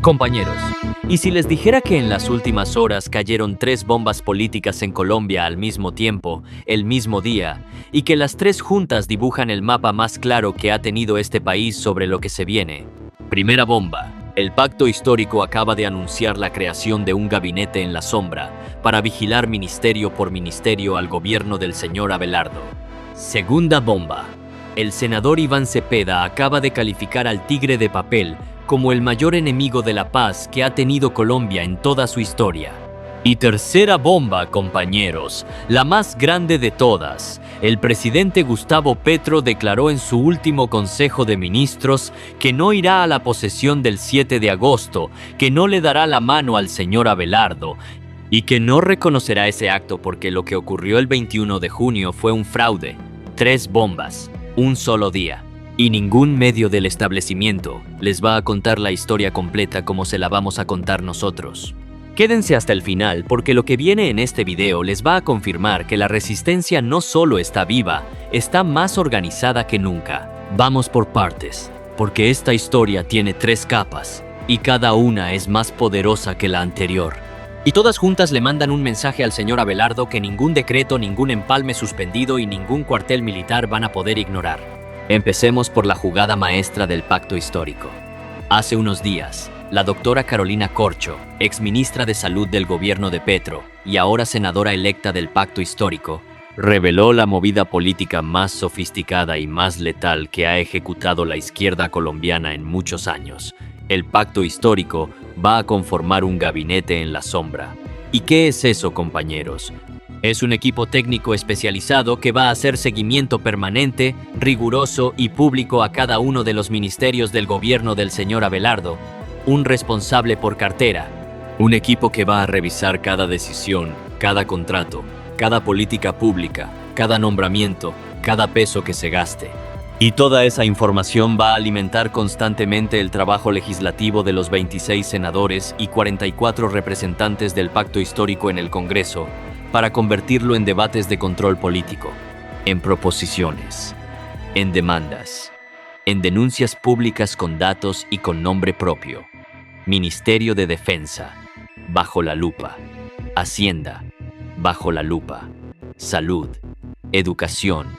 Compañeros, ¿y si les dijera que en las últimas horas cayeron 3 bombas políticas en Colombia al mismo tiempo, el mismo día, y que las 3 juntas dibujan el mapa más claro que ha tenido este país sobre lo que se viene? Primera bomba. El pacto histórico acaba de anunciar la creación de un gabinete en la sombra para vigilar ministerio por ministerio al gobierno del señor Abelardo. Segunda bomba. El senador Iván Cepeda acaba de calificar al tigre de papel como el mayor enemigo de la paz que ha tenido Colombia en toda su historia. Y tercera bomba, compañeros, la más grande de todas. El presidente Gustavo Petro declaró en su último Consejo de Ministros que no irá a la posesión del 7 de agosto, que no le dará la mano al señor Abelardo y que no reconocerá ese acto porque lo que ocurrió el 21 de junio fue un fraude. 3 bombas, un solo día. Y ningún medio del establecimiento les va a contar la historia completa como se la vamos a contar nosotros. Quédense hasta el final porque lo que viene en este video les va a confirmar que la resistencia no solo está viva, está más organizada que nunca. Vamos por partes, porque esta historia tiene 3 capas y cada una es más poderosa que la anterior. Y todas juntas le mandan un mensaje al señor Abelardo que ningún decreto, ningún empalme suspendido y ningún cuartel militar van a poder ignorar. Empecemos por la jugada maestra del pacto histórico. Hace unos días, la doctora Carolina Corcho, exministra de Salud del gobierno de Petro y ahora senadora electa del pacto histórico, reveló la movida política más sofisticada y más letal que ha ejecutado la izquierda colombiana en muchos años. El pacto histórico va a conformar un gabinete en la sombra. ¿Y qué es eso, compañeros? Es un equipo técnico especializado que va a hacer seguimiento permanente, riguroso y público a cada uno de los ministerios del gobierno del señor Abelardo, un responsable por cartera. Un equipo que va a revisar cada decisión, cada contrato, cada política pública, cada nombramiento, cada peso que se gaste. Y toda esa información va a alimentar constantemente el trabajo legislativo de los 26 senadores y 44 representantes del pacto histórico en el Congreso, para convertirlo en debates de control político, en proposiciones, en demandas, en denuncias públicas con datos y con nombre propio. Ministerio de Defensa, bajo la lupa. Hacienda, bajo la lupa. Salud, Educación,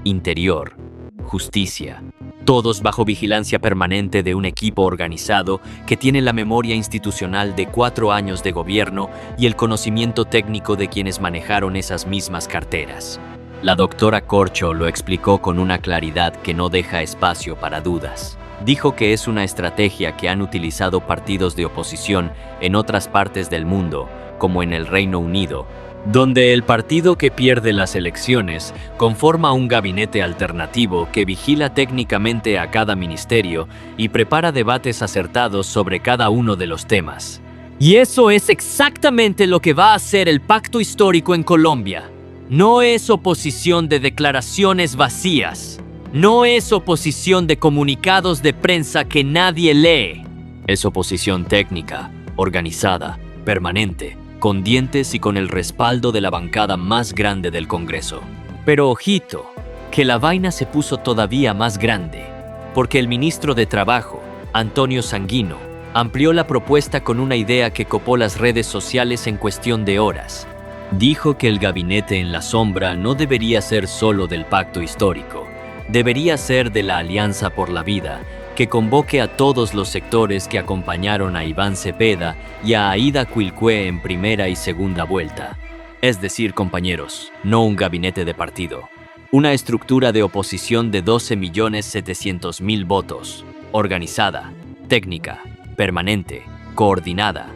Interior, Justicia. Todos bajo vigilancia permanente de un equipo organizado que tiene la memoria institucional de 4 años de gobierno y el conocimiento técnico de quienes manejaron esas mismas carteras. La doctora Corcho lo explicó con una claridad que no deja espacio para dudas. Dijo que es una estrategia que han utilizado partidos de oposición en otras partes del mundo, como en el Reino Unido, donde el partido que pierde las elecciones conforma un gabinete alternativo que vigila técnicamente a cada ministerio y prepara debates acertados sobre cada uno de los temas. Y eso es exactamente lo que va a hacer el pacto histórico en Colombia. No es oposición de declaraciones vacías. No es oposición de comunicados de prensa que nadie lee. Es oposición técnica, organizada, permanente, con dientes y con el respaldo de la bancada más grande del Congreso. Pero ojito, que la vaina se puso todavía más grande, porque el ministro de Trabajo, Antonio Sanguino, amplió la propuesta con una idea que copó las redes sociales en cuestión de horas. Dijo que el gabinete en la sombra no debería ser solo del pacto histórico, debería ser de la Alianza por la Vida, que convoque a todos los sectores que acompañaron a Iván Cepeda y a Aida Cuilcue en primera y segunda vuelta. Es decir, compañeros, no un gabinete de partido. Una estructura de oposición de 12.700.000 votos, organizada, técnica, permanente, coordinada,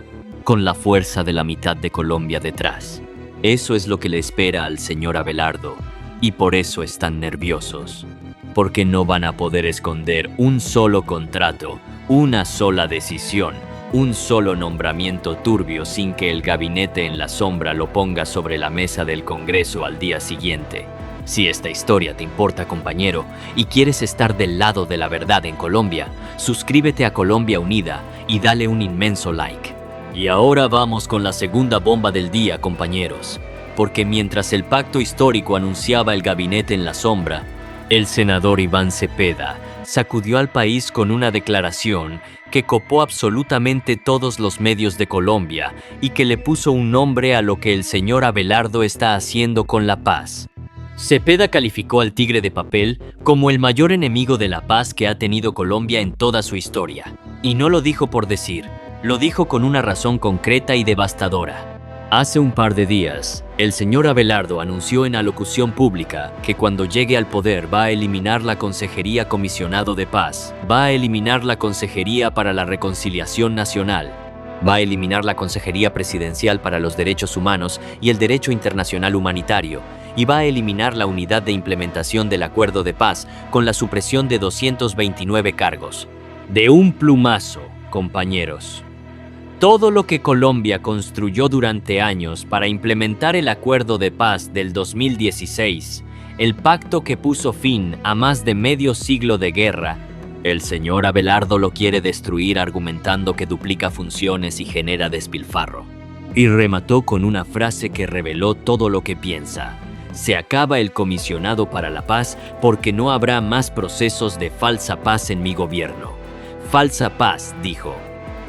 con la fuerza de la mitad de Colombia detrás. Eso es lo que le espera al señor Abelardo, y por eso están nerviosos. Porque no van a poder esconder un solo contrato, una sola decisión, un solo nombramiento turbio sin que el gabinete en la sombra lo ponga sobre la mesa del Congreso al día siguiente. Si esta historia te importa, compañero, y quieres estar del lado de la verdad en Colombia, suscríbete a Colombia Unida y dale un inmenso like. Y ahora vamos con la segunda bomba del día, compañeros, porque mientras el pacto histórico anunciaba el gabinete en la sombra, el senador Iván Cepeda sacudió al país con una declaración que copó absolutamente todos los medios de Colombia y que le puso un nombre a lo que el señor Abelardo está haciendo con la paz. Cepeda calificó al tigre de papel como el mayor enemigo de la paz que ha tenido Colombia en toda su historia. Y no lo dijo por decir, lo dijo con una razón concreta y devastadora. Hace un par de días, el señor Abelardo anunció en alocución pública que cuando llegue al poder va a eliminar la Consejería Comisionado de Paz, va a eliminar la Consejería para la Reconciliación Nacional, va a eliminar la Consejería Presidencial para los Derechos Humanos y el Derecho Internacional Humanitario, y va a eliminar la Unidad de Implementación del Acuerdo de Paz con la supresión de 229 cargos. De un plumazo, compañeros. Todo lo que Colombia construyó durante años para implementar el Acuerdo de Paz del 2016, el pacto que puso fin a más de medio siglo de guerra, el señor Abelardo lo quiere destruir argumentando que duplica funciones y genera despilfarro. Y remató con una frase que reveló todo lo que piensa. Se acaba el comisionado para la paz porque no habrá más procesos de falsa paz en mi gobierno. Falsa paz, dijo.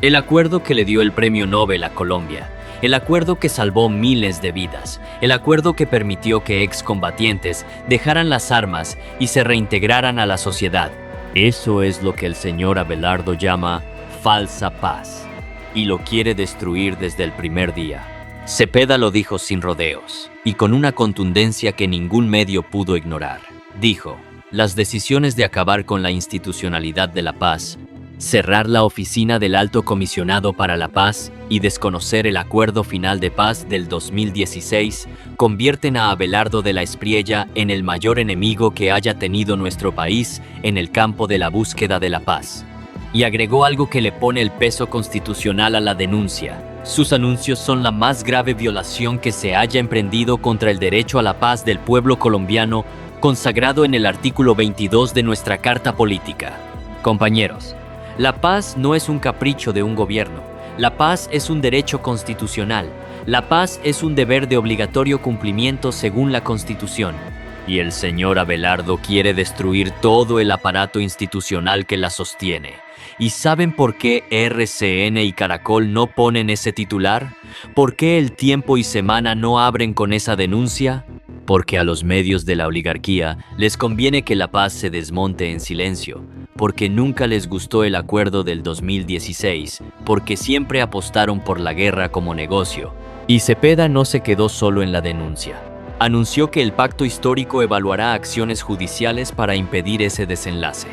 El acuerdo que le dio el premio Nobel a Colombia, el acuerdo que salvó miles de vidas, el acuerdo que permitió que excombatientes dejaran las armas y se reintegraran a la sociedad. Eso es lo que el señor Abelardo llama falsa paz, y lo quiere destruir desde el primer día. Cepeda lo dijo sin rodeos, y con una contundencia que ningún medio pudo ignorar. Dijo, las decisiones de acabar con la institucionalidad de la paz, cerrar la oficina del Alto Comisionado para la Paz y desconocer el Acuerdo Final de Paz del 2016 convierten a Abelardo de la Espriella en el mayor enemigo que haya tenido nuestro país en el campo de la búsqueda de la paz. Y agregó algo que le pone el peso constitucional a la denuncia. Sus anuncios son la más grave violación que se haya emprendido contra el derecho a la paz del pueblo colombiano, consagrado en el artículo 22 de nuestra Carta Política. Compañeros, la paz no es un capricho de un gobierno. La paz es un derecho constitucional. La paz es un deber de obligatorio cumplimiento según la Constitución. Y el señor Abelardo quiere destruir todo el aparato institucional que la sostiene. ¿Y saben por qué RCN y Caracol no ponen ese titular? ¿Por qué El Tiempo y Semana no abren con esa denuncia? Porque a los medios de la oligarquía les conviene que la paz se desmonte en silencio, porque nunca les gustó el acuerdo del 2016, porque siempre apostaron por la guerra como negocio. Y Cepeda no se quedó solo en la denuncia. Anunció que el pacto histórico evaluará acciones judiciales para impedir ese desenlace.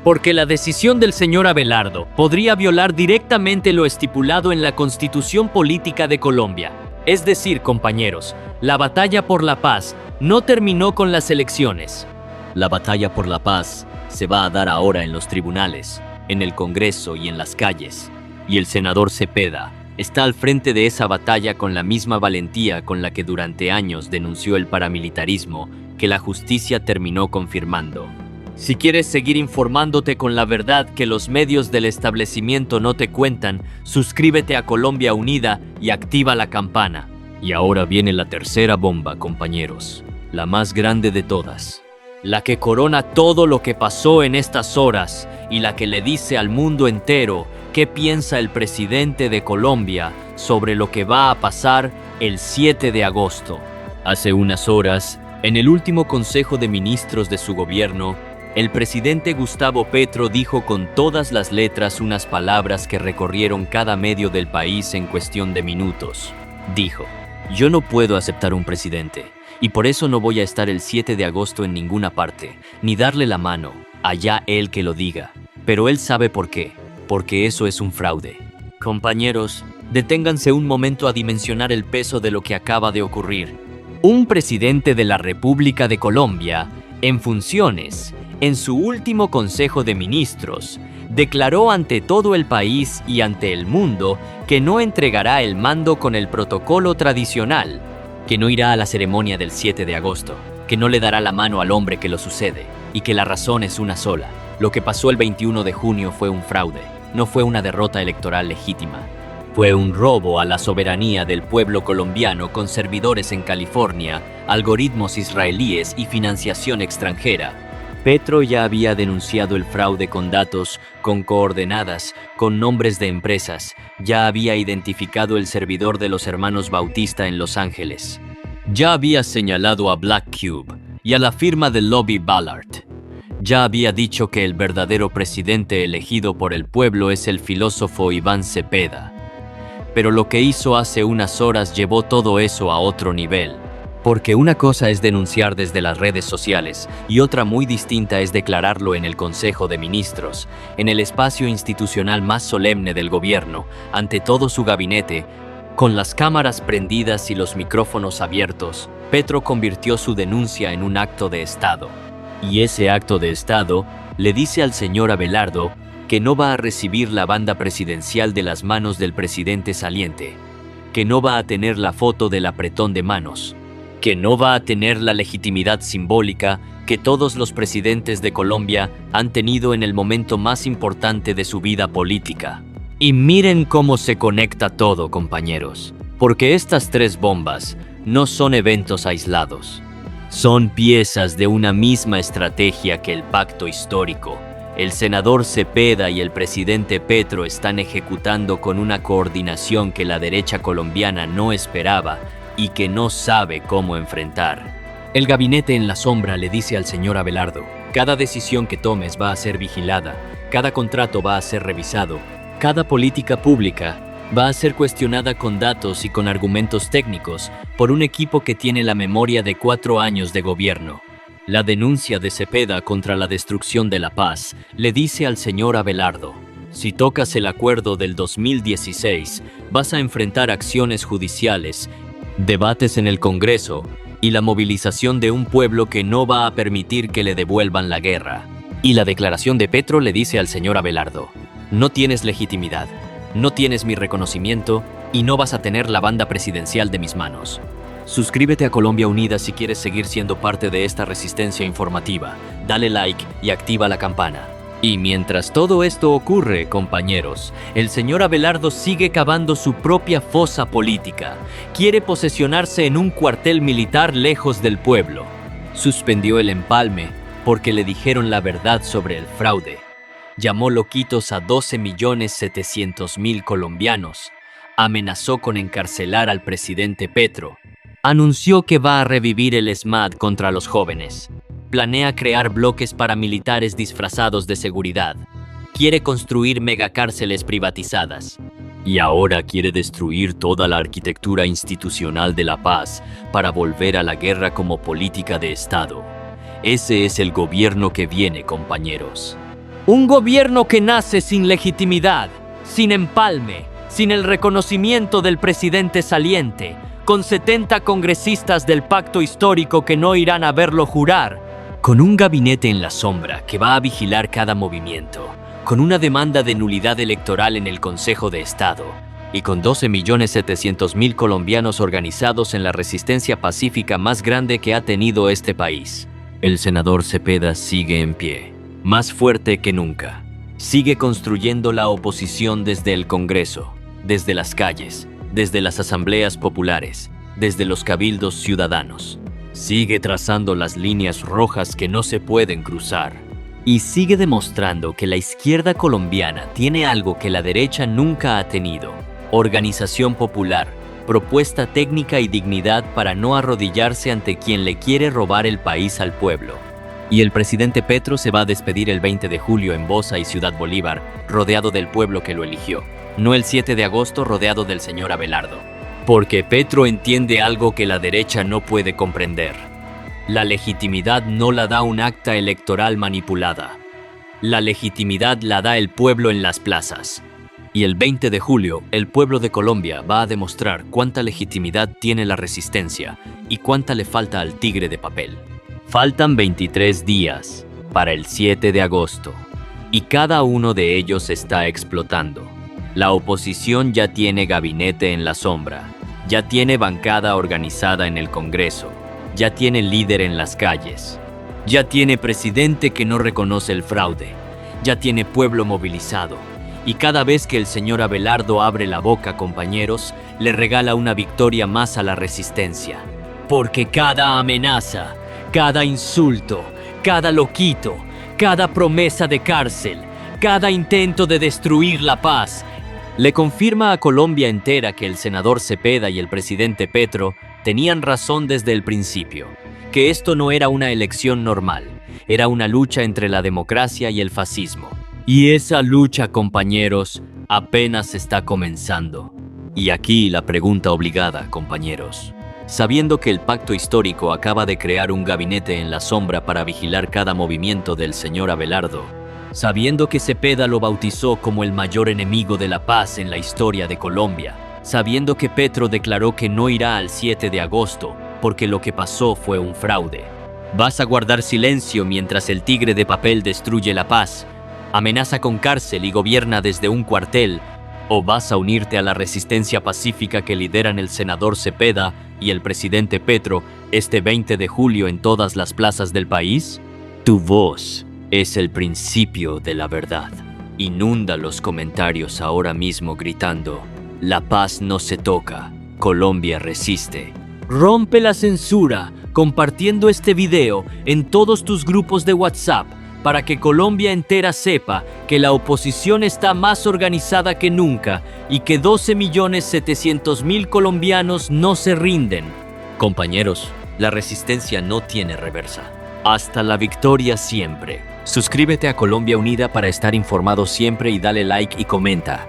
Porque la decisión del señor Abelardo podría violar directamente lo estipulado en la Constitución Política de Colombia. Es decir, compañeros, la batalla por la paz no terminó con las elecciones. La batalla por la paz se va a dar ahora en los tribunales, en el Congreso y en las calles. Y el senador Cepeda está al frente de esa batalla con la misma valentía con la que durante años denunció el paramilitarismo que la justicia terminó confirmando. Si quieres seguir informándote con la verdad que los medios del establecimiento no te cuentan, suscríbete a Colombia Unida y activa la campana. Y ahora viene la tercera bomba, compañeros, la más grande de todas. La que corona todo lo que pasó en estas horas y la que le dice al mundo entero qué piensa el presidente de Colombia sobre lo que va a pasar el 7 de agosto. Hace unas horas, en el último Consejo de Ministros de su gobierno, el presidente Gustavo Petro dijo con todas las letras unas palabras que recorrieron cada medio del país en cuestión de minutos. Dijo, yo no puedo aceptar un presidente. Y por eso no voy a estar el 7 de agosto en ninguna parte, ni darle la mano, allá él que lo diga. Pero él sabe por qué, porque eso es un fraude. Compañeros, deténganse un momento a dimensionar el peso de lo que acaba de ocurrir. Un presidente de la República de Colombia, en funciones, en su último Consejo de Ministros, declaró ante todo el país y ante el mundo que no entregará el mando con el protocolo tradicional, que no irá a la ceremonia del 7 de agosto, que no le dará la mano al hombre que lo sucede, y que la razón es una sola. Lo que pasó el 21 de junio fue un fraude, no fue una derrota electoral legítima. Fue un robo a la soberanía del pueblo colombiano con servidores en California, algoritmos israelíes y financiación extranjera. Petro ya había denunciado el fraude con datos, con coordenadas, con nombres de empresas. Ya había identificado el servidor de los hermanos Bautista en Los Ángeles. Ya había señalado a Black Cube y a la firma del lobby Ballard. Ya había dicho que el verdadero presidente elegido por el pueblo es el filósofo Iván Cepeda. Pero lo que hizo hace unas horas llevó todo eso a otro nivel. Porque una cosa es denunciar desde las redes sociales y otra muy distinta es declararlo en el Consejo de Ministros, en el espacio institucional más solemne del gobierno, ante todo su gabinete, con las cámaras prendidas y los micrófonos abiertos. Petro convirtió su denuncia en un acto de Estado. Y ese acto de Estado le dice al señor Abelardo que no va a recibir la banda presidencial de las manos del presidente saliente, que no va a tener la foto del apretón de manos, que no va a tener la legitimidad simbólica que todos los presidentes de Colombia han tenido en el momento más importante de su vida política. Y miren cómo se conecta todo, compañeros, porque estas tres bombas no son eventos aislados. Son piezas de una misma estrategia que el pacto histórico. El senador Cepeda y el presidente Petro están ejecutando con una coordinación que la derecha colombiana no esperaba y que no sabe cómo enfrentar. El gabinete en la sombra le dice al señor Abelardo: cada decisión que tomes va a ser vigilada, cada contrato va a ser revisado, cada política pública va a ser cuestionada con datos y con argumentos técnicos por un equipo que tiene la memoria de 4 años de gobierno. La denuncia de Cepeda contra la destrucción de la paz le dice al señor Abelardo: si tocas el acuerdo del 2016, vas a enfrentar acciones judiciales, debates en el Congreso y la movilización de un pueblo que no va a permitir que le devuelvan la guerra. Y la declaración de Petro le dice al señor Abelardo: no tienes legitimidad, no tienes mi reconocimiento y no vas a tener la banda presidencial de mis manos. Suscríbete a Colombia Unida si quieres seguir siendo parte de esta resistencia informativa. Dale like y activa la campana. Y mientras todo esto ocurre, compañeros, el señor Abelardo sigue cavando su propia fosa política. Quiere posesionarse en un cuartel militar lejos del pueblo. Suspendió el empalme porque le dijeron la verdad sobre el fraude. Llamó loquitos a 12.700.000 colombianos. Amenazó con encarcelar al presidente Petro. Anunció que va a revivir el SMAT contra los jóvenes. Planea crear bloques paramilitares disfrazados de seguridad. Quiere construir megacárceles privatizadas. Y ahora quiere destruir toda la arquitectura institucional de la paz para volver a la guerra como política de Estado. Ese es el gobierno que viene, compañeros. Un gobierno que nace sin legitimidad, sin empalme, sin el reconocimiento del presidente saliente, con 70 congresistas del pacto histórico que no irán a verlo jurar, con un gabinete en la sombra que va a vigilar cada movimiento, con una demanda de nulidad electoral en el Consejo de Estado y con 12.700.000 colombianos organizados en la resistencia pacífica más grande que ha tenido este país. El senador Cepeda sigue en pie, más fuerte que nunca. Sigue construyendo la oposición desde el Congreso, desde las calles, desde las asambleas populares, desde los cabildos ciudadanos. Sigue trazando las líneas rojas que no se pueden cruzar. Y sigue demostrando que la izquierda colombiana tiene algo que la derecha nunca ha tenido: organización popular, propuesta técnica y dignidad para no arrodillarse ante quien le quiere robar el país al pueblo. Y el presidente Petro se va a despedir el 20 de julio en Bosa y Ciudad Bolívar, rodeado del pueblo que lo eligió. No el 7 de agosto rodeado del señor Abelardo. Porque Petro entiende algo que la derecha no puede comprender. La legitimidad no la da un acta electoral manipulada. La legitimidad la da el pueblo en las plazas. Y el 20 de julio, el pueblo de Colombia va a demostrar cuánta legitimidad tiene la resistencia y cuánta le falta al tigre de papel. Faltan 23 días para el 7 de agosto y cada uno de ellos está explotando. La oposición ya tiene gabinete en la sombra, ya tiene bancada organizada en el Congreso, ya tiene líder en las calles, ya tiene presidente que no reconoce el fraude, ya tiene pueblo movilizado. Y cada vez que el señor Abelardo abre la boca, compañeros, le regala una victoria más a la resistencia. Porque cada amenaza, cada insulto, cada loquito, cada promesa de cárcel, cada intento de destruir la paz, le confirma a Colombia entera que el senador Cepeda y el presidente Petro tenían razón desde el principio, que esto no era una elección normal, era una lucha entre la democracia y el fascismo. Y esa lucha, compañeros, apenas está comenzando. Y aquí la pregunta obligada, compañeros. Sabiendo que el pacto histórico acaba de crear un gabinete en la sombra para vigilar cada movimiento del señor Abelardo, sabiendo que Cepeda lo bautizó como el mayor enemigo de la paz en la historia de Colombia, sabiendo que Petro declaró que no irá al 7 de agosto porque lo que pasó fue un fraude. ¿Vas a guardar silencio mientras el tigre de papel destruye la paz, amenaza con cárcel y gobierna desde un cuartel? ¿O vas a unirte a la resistencia pacífica que lideran el senador Cepeda y el presidente Petro este 20 de julio en todas las plazas del país? Tu voz es el principio de la verdad. Inunda los comentarios ahora mismo gritando: la paz no se toca, Colombia resiste. Rompe la censura compartiendo este video en todos tus grupos de WhatsApp para que Colombia entera sepa que la oposición está más organizada que nunca y que 12.700.000 colombianos no se rinden. Compañeros, la resistencia no tiene reversa. Hasta la victoria siempre. Suscríbete a Colombia Unida para estar informado siempre y dale like y comenta.